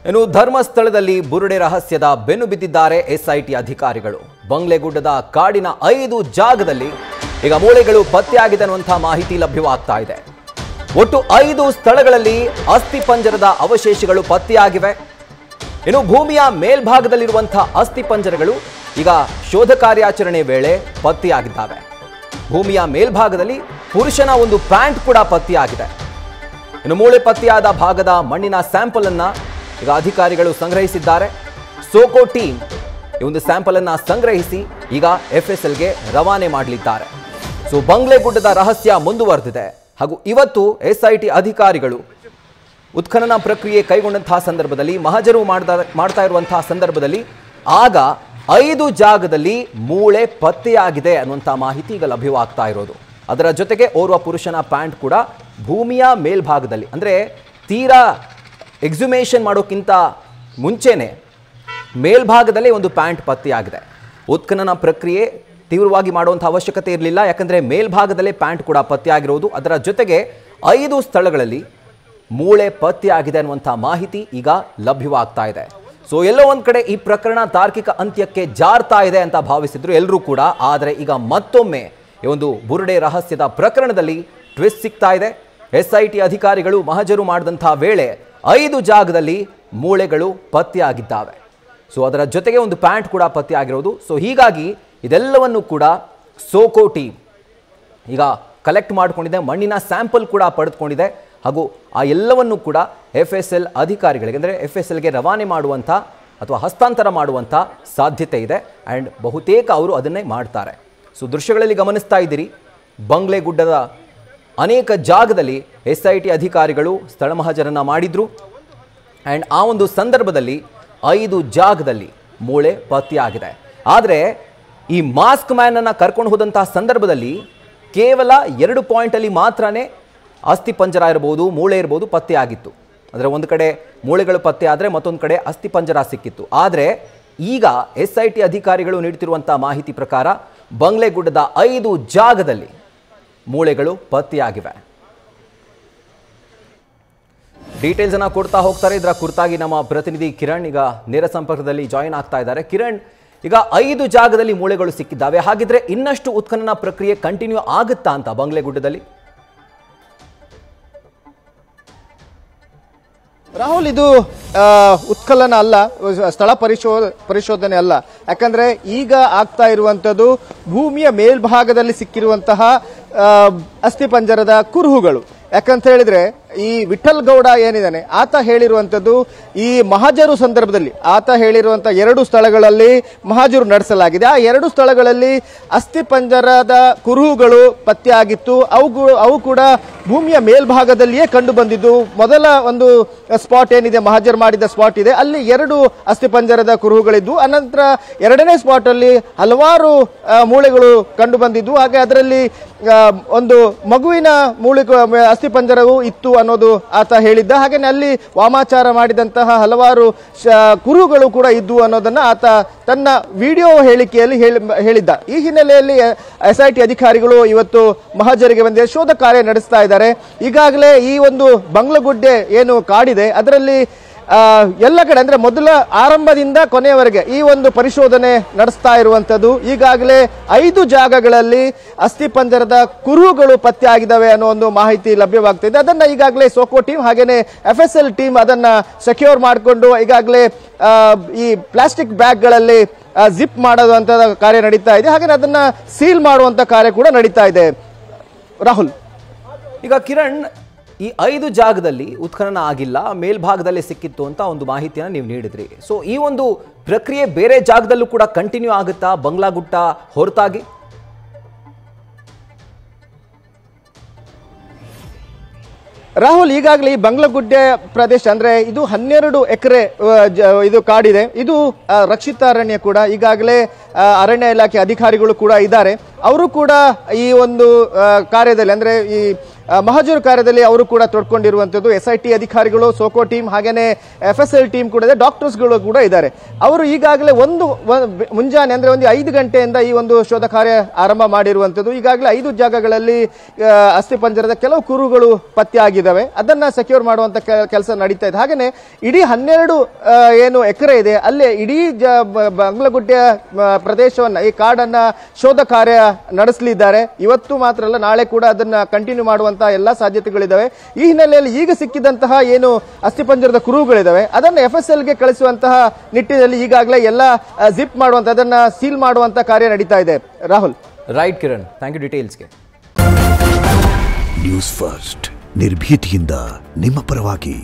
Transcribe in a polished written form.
ಇನ್ನು ಧರ್ಮಸ್ಥಳದಲ್ಲಿ ಬುರುಡೆ ರಹಸ್ಯದ ಬೆನ್ನು ಬಿದ್ದಿದ್ದಾರೆ ಎಸ್ಐಟಿ ಅಧಿಕಾರಿಗಳು. ಬಂಗ್ಲೆಗುಡ್ಡದ ಕಾಡಿನ 5 ಜಾಗದಲ್ಲಿ ಈಗ ಮೂಳೆಗಳು ಪತ್ತೆಯಾಗಿದೆ ಅನ್ನುವಂಥ ಮಾಹಿತಿ ಲಭ್ಯವಾಗ್ತಾ ಇದೆ. ಒಟ್ಟು 5 ಸ್ಥಳಗಳಲ್ಲಿ ಅಸ್ಥಿಪಂಜರದ ಅವಶೇಷಗಳು ಪತ್ತೆಯಾಗಿವೆ. ಇನ್ನು ಭೂಮಿಯ ಮೇಲ್ಭಾಗದಲ್ಲಿರುವಂತಹ ಅಸ್ಥಿಪಂಜರಗಳು ಈಗ ಶೋಧ ಕಾರ್ಯಾಚರಣೆ ವೇಳೆ ಪತ್ತೆಯಾಗಿದ್ದಾವೆ. ಭೂಮಿಯ ಮೇಲ್ಭಾಗದಲ್ಲಿ ಪುರುಷನ ಒಂದು ಪ್ಯಾಂಟ್ ಕೂಡ ಪತ್ತೆಯಾಗಿದೆ. ಇನ್ನು ಮೂಳೆ ಪತ್ತೆಯಾದ ಭಾಗದ ಮಣ್ಣಿನ ಸ್ಯಾಂಪಲ್ ಅನ್ನ ಈಗ ಅಧಿಕಾರಿಗಳು ಸಂಗ್ರಹಿಸಿದ್ದಾರೆ. ಸೋಕೋ ಟೀಮ್ ಈ ಒಂದು ಸ್ಯಾಂಪಲ್ ಅನ್ನ ಸಂಗ್ರಹಿಸಿ ಈಗ FSLಗೆ ರವಾನೆ ಮಾಡಲಿದ್ದಾರೆ. ಸೊ ಬಂಗ್ಲೆಗುಡ್ಡದ ರಹಸ್ಯ ಮುಂದುವರೆದಿದೆ. ಹಾಗೂ ಇವತ್ತು SIT ಅಧಿಕಾರಿಗಳು ಉತ್ಖನನ ಪ್ರಕ್ರಿಯೆ ಕೈಗೊಂಡಂತಹ ಸಂದರ್ಭದಲ್ಲಿ ಮಹಜರು ಮಾಡ್ತಾ ಇರುವಂತಹ ಸಂದರ್ಭದಲ್ಲಿ ಆಗ 5 ಜಾಗದಲ್ಲಿ ಮೂಳೆ ಪತ್ತೆಯಾಗಿದೆ ಅನ್ನುವಂಥ ಮಾಹಿತಿ ಈಗ ಲಭ್ಯವಾಗ್ತಾ ಇರೋದು. ಅದರ ಜೊತೆಗೆ ಓರ್ವ ಪುರುಷನ ಪ್ಯಾಂಟ್ ಕೂಡ ಭೂಮಿಯ ಮೇಲ್ಭಾಗದಲ್ಲಿ ಅಂದರೆ ತೀರಾ ಎಕ್ಸುಮೇಷನ್ ಮಾಡೋಕ್ಕಿಂತ ಮುಂಚೆನೆ ಮೇಲ್ಭಾಗದಲ್ಲೇ ಒಂದು ಪ್ಯಾಂಟ್ ಪತ್ತೆಯಾಗಿದೆ. ಉತ್ಖನನ ಪ್ರಕ್ರಿಯೆ ತೀವ್ರವಾಗಿ ಮಾಡುವಂಥ ಅವಶ್ಯಕತೆ ಇರಲಿಲ್ಲ, ಯಾಕಂದರೆ ಮೇಲ್ಭಾಗದಲ್ಲೇ ಪ್ಯಾಂಟ್ ಕೂಡ ಪತ್ತೆಯಾಗಿರೋದು. ಅದರ ಜೊತೆಗೆ 5 ಸ್ಥಳಗಳಲ್ಲಿ ಮೂಳೆ ಪತ್ತೆಯಾಗಿದೆ ಅನ್ನುವಂಥ ಮಾಹಿತಿ ಈಗ ಲಭ್ಯವಾಗ್ತಾ ಇದೆ. ಸೊ ಎಲ್ಲೋ ಒಂದು ಕಡೆ ಈ ಪ್ರಕರಣ ತಾರ್ಕಿಕ ಅಂತ್ಯಕ್ಕೆ ಜಾರ್ತಾ ಇದೆ ಅಂತ ಭಾವಿಸಿದ್ರು ಎಲ್ಲರೂ ಕೂಡ. ಆದರೆ ಈಗ ಮತ್ತೊಮ್ಮೆ ಈ ಒಂದು ಬುರುಡೆ ರಹಸ್ಯದ ಪ್ರಕರಣದಲ್ಲಿ ಟ್ವಿಸ್ಟ್ ಸಿಗ್ತಾ ಇದೆ. SIT ಅಧಿಕಾರಿಗಳು ಮಹಜರು ಮಾಡಿದಂಥ ವೇಳೆ 5 ಜಾಗದಲ್ಲಿ ಮೂಳೆಗಳು ಪತ್ತೆಯಾಗಿದ್ದಾವೆ. ಸೊ ಅದರ ಜೊತೆಗೆ ಒಂದು ಪ್ಯಾಂಟ್ ಕೂಡ ಪತ್ತೆಯಾಗಿರೋದು. ಸೊ ಹೀಗಾಗಿ ಇದೆಲ್ಲವನ್ನು ಕೂಡ ಸೋಕೋ ಟೀಮ್ ಈಗ ಕಲೆಕ್ಟ್ ಮಾಡಿಕೊಂಡಿದೆ, ಮಣ್ಣಿನ ಸ್ಯಾಂಪಲ್ ಕೂಡ ಪಡೆದುಕೊಂಡಿದೆ. ಹಾಗೂ ಆ ಎಲ್ಲವನ್ನು ಕೂಡ FSL ಅಧಿಕಾರಿಗಳಿಗೆ ಅಂದರೆ FSLಗೆ ರವಾನೆ ಮಾಡುವಂಥ ಅಥವಾ ಹಸ್ತಾಂತರ ಮಾಡುವಂಥ ಸಾಧ್ಯತೆ ಇದೆ. ಆ್ಯಂಡ್ ಬಹುತೇಕ ಅವರು ಅದನ್ನೇ ಮಾಡ್ತಾರೆ. ಸೊ ದೃಶ್ಯಗಳಲ್ಲಿ ಗಮನಿಸ್ತಾ ಇದ್ದೀರಿ, ಬಂಗ್ಲೆಗುಡ್ಡದ ಅನೇಕ ಜಾಗದಲ್ಲಿ SIT ಅಧಿಕಾರಿಗಳು ಸ್ಥಳ ಮಹಜರನ್ನು ಮಾಡಿದ್ರು. ಆ್ಯಂಡ್ ಆ ಒಂದು ಸಂದರ್ಭದಲ್ಲಿ 5 ಜಾಗದಲ್ಲಿ ಮೂಳೆ ಪತ್ತೆಯಾಗಿದೆ. ಆದರೆ ಈ ಮಾಸ್ಕ್ ಮ್ಯಾನನ್ನು ಕರ್ಕೊಂಡು ಹೋದಂತಹ ಸಂದರ್ಭದಲ್ಲಿ ಕೇವಲ 2 ಪಾಯಿಂಟಲ್ಲಿ ಮಾತ್ರನೇ ಅಸ್ಥಿಪಂಜರ ಇರ್ಬೋದು, ಮೂಳೆ ಇರ್ಬೋದು ಪತ್ತೆಯಾಗಿತ್ತು. ಅಂದರೆ ಒಂದು ಕಡೆ ಮೂಳೆಗಳು ಪತ್ತೆ ಆದರೆ ಮತ್ತೊಂದು ಕಡೆ ಅಸ್ಥಿಪಂಜರ ಸಿಕ್ಕಿತ್ತು. ಆದರೆ ಈಗ SIT ಅಧಿಕಾರಿಗಳು ನೀಡುತ್ತಿರುವಂಥ ಮಾಹಿತಿ ಪ್ರಕಾರ ಬಂಗ್ಲೆಗುಡ್ಡದ 5 ಜಾಗದಲ್ಲಿ ಮೂಳೆಗಳು ಪತ್ತೆಯಾಗಿವೆ. ಡೀಟೇಲ್ಸ್ ಅನ್ನ ಕೊಡ್ತಾ ಹೋಗ್ತಾರೆ. ಇದರ ಕುರಿತಾಗಿ ನಮ್ಮ ಪ್ರತಿನಿಧಿ ಕಿರಣ್ ಈಗ ನೇರ ಸಂಪರ್ಕದಲ್ಲಿ ಜಾಯಿನ್ ಆಗ್ತಾ ಇದ್ದಾರೆ. ಕಿರಣ್, ಈಗ 5 ಜಾಗದಲ್ಲಿ ಮೂಳೆಗಳು ಸಿಕ್ಕಿದ್ದಾವೆ. ಹಾಗಿದ್ರೆ ಇನ್ನಷ್ಟು ಉತ್ಖನನ ಪ್ರಕ್ರಿಯೆ ಕಂಟಿನ್ಯೂ ಆಗುತ್ತಾ ಅಂತ ಬಂಗ್ಲೆಗುಡ್ಡದಲ್ಲಿ? ರಾಹುಲ್, ಇದು ಉತ್ಖನನ ಅಲ್ಲ, ಸ್ಥಳ ಪರಿಶೋಧನೆ ಅಲ್ಲ. ಯಾಕಂದ್ರೆ ಈಗ ಆಗ್ತಾ ಇರುವಂತದ್ದು ಭೂಮಿಯ ಮೇಲ್ಭಾಗದಲ್ಲಿ ಸಿಕ್ಕಿರುವಂತಹ ಅಸ್ಥಿಪಂಜರದ ಕುರುಹುಗಳು. ಯಾಕಂತ ಹೇಳಿದ್ರೆ ಈ ವಿಠಲ್ ಗೌಡ ಏನಿದ್ದಾನೆ ಆತ ಹೇಳಿರುವಂತದ್ದು ಈ ಮಹಜರು ಸಂದರ್ಭದಲ್ಲಿ ಆತ ಹೇಳಿರುವಂತ 2 ಸ್ಥಳಗಳಲ್ಲಿ ಮಹಜರು ನಡೆಸಲಾಗಿದೆ. ಆ 2 ಸ್ಥಳಗಳಲ್ಲಿ ಅಸ್ಥಿಪಂಜರದ ಕುರುಹುಗಳು ಪತ್ತೆಯಾಗಿತ್ತು. ಅವು ಕೂಡ ಭೂಮಿಯ ಮೇಲ್ಭಾಗದಲ್ಲಿಯೇ ಕಂಡು ಬಂದಿದ್ದು. ಮೊದಲ ಒಂದು ಸ್ಪಾಟ್ ಏನಿದೆ, ಮಹಜರು ಮಾಡಿದ ಸ್ಪಾಟ್ ಇದೆ, ಅಲ್ಲಿ 2 ಅಸ್ಥಿಪಂಜರದ ಕುರುಹುಗಳಿದ್ವು. ಅನಂತರ 2ನೇ ಸ್ಪಾಟ್ ಅಲ್ಲಿ ಹಲವಾರು ಮೂಳೆಗಳು ಕಂಡು ಬಂದಿದ್ವು. ಹಾಗೆ ಅದರಲ್ಲಿ ಒಂದು ಮಗುವಿನ ಮೂಳೆ ಅಸ್ಥಿಪಂಜರವು ಇತ್ತು ಅನ್ನೋದು ಆತ ಹೇಳಿದ್ದ. ಹಾಗೆ ಅಲ್ಲಿ ವಾಮಾಚಾರ ಮಾಡಿದಂತಹ ಹಲವಾರು ಕುರುಹುಗಳು ಕೂಡ ಇದ್ವು ಅನ್ನೋದನ್ನ ಆತ ತನ್ನ ವಿಡಿಯೋ ಹೇಳಿಕೆಯಲ್ಲಿ ಹೇಳಿದ್ದ. ಈ ಹಿನ್ನೆಲೆಯಲ್ಲಿ SIT ಅಧಿಕಾರಿಗಳು ಇವತ್ತು ಮಹಜರಿಗೆ ಬಂದು ಶೋಧ ಕಾರ್ಯ ನಡೆಸ್ತಾ ಇದ್ದಾರೆ. ಈಗಾಗಲೇ ಈ ಒಂದು ಬಂಗ್ಲೆಗುಡ್ಡೆ ಏನು ಕಾಡಿದೆ ಅದರಲ್ಲಿ ಎಲ್ಲ ಕಡೆ ಅಂದ್ರೆ ಮೊದಲ ಆರಂಭದಿಂದ ಕೊನೆಯವರೆಗೆ ಈ ಒಂದು ಪರಿಶೋಧನೆ ನಡೆಸ್ತಾ ಇರುವಂತದ್ದು. ಈಗಾಗಲೇ 5 ಜಾಗಗಳಲ್ಲಿ ಅಸ್ಥಿಪಂಜರದ ಕುರುಹುಗಳು ಪತ್ತೆ ಆಗಿದ್ದಾವೆ ಅನ್ನೋ ಒಂದು ಮಾಹಿತಿ ಲಭ್ಯವಾಗ್ತಿದೆ. ಅದನ್ನ ಈಗಾಗಲೇ ಸೋಕೋ ಟೀಮ್ ಹಾಗೇನೆ FSL ಟೀಮ್ ಅದನ್ನ ಸೆಕ್ಯೂರ್ ಮಾಡಿಕೊಂಡು ಈಗಾಗಲೇ ಈ ಪ್ಲಾಸ್ಟಿಕ್ ಬ್ಯಾಗ್ಗಳಲ್ಲಿ ಜಿಪ್ ಮಾಡೋದಂತ ಕಾರ್ಯ ನಡೀತಾ ಇದೆ. ಹಾಗೆ ಅದನ್ನ ಸೀಲ್ ಮಾಡುವಂತ ಕಾರ್ಯ ಕೂಡ ನಡೀತಾ ಇದೆ. ರಾಹುಲ್, ಈಗ ಕಿರಣ್, ಈ 5 ಜಾಗದಲ್ಲಿ ಉತ್ಖನನ ಆಗಿಲ್ಲ, ಮೇಲ್ಭಾಗದಲ್ಲಿ ಸಿಕ್ಕಿತ್ತು ಅಂತ ಒಂದು ಮಾಹಿತಿಯನ್ನು ನೀವು ನೀಡಿದ್ರಿ. ಸೊ ಈ ಒಂದು ಪ್ರಕ್ರಿಯೆ ಬೇರೆ ಜಾಗದಲ್ಲೂ ಕೂಡ ಕಂಟಿನ್ಯೂ ಆಗುತ್ತಾ ಬಂಗ್ಲಾಗುಡ್ಡ ಹೊರತಾಗಿ? ರಾಹುಲ್, ಈಗಾಗಲೇ ಈ ಬಂಗ್ಲೆಗುಡ್ಡೆ ಪ್ರದೇಶ ಅಂದ್ರೆ ಇದು 12 ಎಕರೆ ಇದು ಕಾಡಿದೆ. ಇದು ರಕ್ಷಿತ ಅರಣ್ಯ ಕೂಡ. ಈಗಾಗಲೇ ಅರಣ್ಯ ಇಲಾಖೆ ಅಧಿಕಾರಿಗಳು ಕೂಡ ಇದ್ದಾರೆ. ಅವರು ಕೂಡ ಈ ಒಂದು ಕಾರ್ಯದಲ್ಲಿ ಅಂದ್ರೆ ಈ ಮಹಜರು ಕಾರ್ಯದಲ್ಲಿ ಅವರು ಕೂಡ ತೊಡ್ಕೊಂಡಿರುವಂತದ್ದು. SIT ಅಧಿಕಾರಿಗಳು, ಸೋಕೋ ಟೀಮ್, ಹಾಗೇನೆ FSL ಟೀಮ್ ಕೂಡ ಇದೆ, ಡಾಕ್ಟರ್ಸ್ಗಳು ಕೂಡ ಇದ್ದಾರೆ. ಅವರು ಈಗಾಗಲೇ ಮುಂಜಾನೆ ಅಂದ್ರೆ ಒಂದು 5 ಗಂಟೆಯಿಂದ ಈ ಒಂದು ಶೋಧ ಕಾರ್ಯ ಆರಂಭ ಮಾಡಿರುವಂತದ್ದು. ಈಗಾಗಲೇ 5 ಜಾಗಗಳಲ್ಲಿ ಅಸ್ಥಿಪಂಜರದ ಕೆಲವು ಕುರುಗಳು ಪತ್ತೆ ಆಗಿದ್ದಾವೆ. ಅದನ್ನ ಸೆಕ್ಯೂರ್ ಮಾಡುವಂತ ಕೆಲಸ ನಡೀತಾ ಇದೆ. ಹಾಗೇನೆ ಇಡೀ 12 ಏನು ಎಕರೆ ಇದೆ ಅಲ್ಲೇ ಇಡೀ ಬಂಗ್ಲಗುಡ್ಡೆ ಪ್ರದೇಶವನ್ನ, ಈ ಕಾಡನ್ನ ಶೋಧ ಕಾರ್ಯ ನಡೆಸಲಿದ್ದಾರೆ. ಇವತ್ತು ಮಾತ್ರ ಅಲ್ಲ, ನಾಳೆ ಕೂಡ ಅದನ್ನ ಕಂಟಿನ್ಯೂ ಮಾಡುವಂತಹ ಎಲ್ಲಾ ಸಾಧ್ಯತೆಗಳಿದಾವೆ. ಈ ಹಿನ್ನೆಲೆಯಲ್ಲಿ ಈಗ ಸಿಕ್ಕಿದಂತಹ ಏನು ಅಸ್ಥಿಪಂಜರದ ಕುರುಹುಗಳಿದಾವೆ ಅದನ್ನ FSL ಗೆ ಕಳಿಸುವಂತಹ ನಿಟ್ಟಿನಲ್ಲಿ ಈಗಾಗಲೇ ಎಲ್ಲ ಜಿಪ್ ಮಾಡುವಂತ, ಅದನ್ನ ಸೀಲ್ ಮಾಡುವಂತ ಕಾರ್ಯ ನಡೀತಾ ಇದೆ. Rahul. Right Kiran, thank you ಡೀಟೇಲ್ಸ್ಗೆ. ನ್ಯೂಸ್ ಫಸ್ಟ್ ನಿರ್ಭೀತಿಯಿಂದ ನಿಮ್ಮ ಪರವಾಗಿ.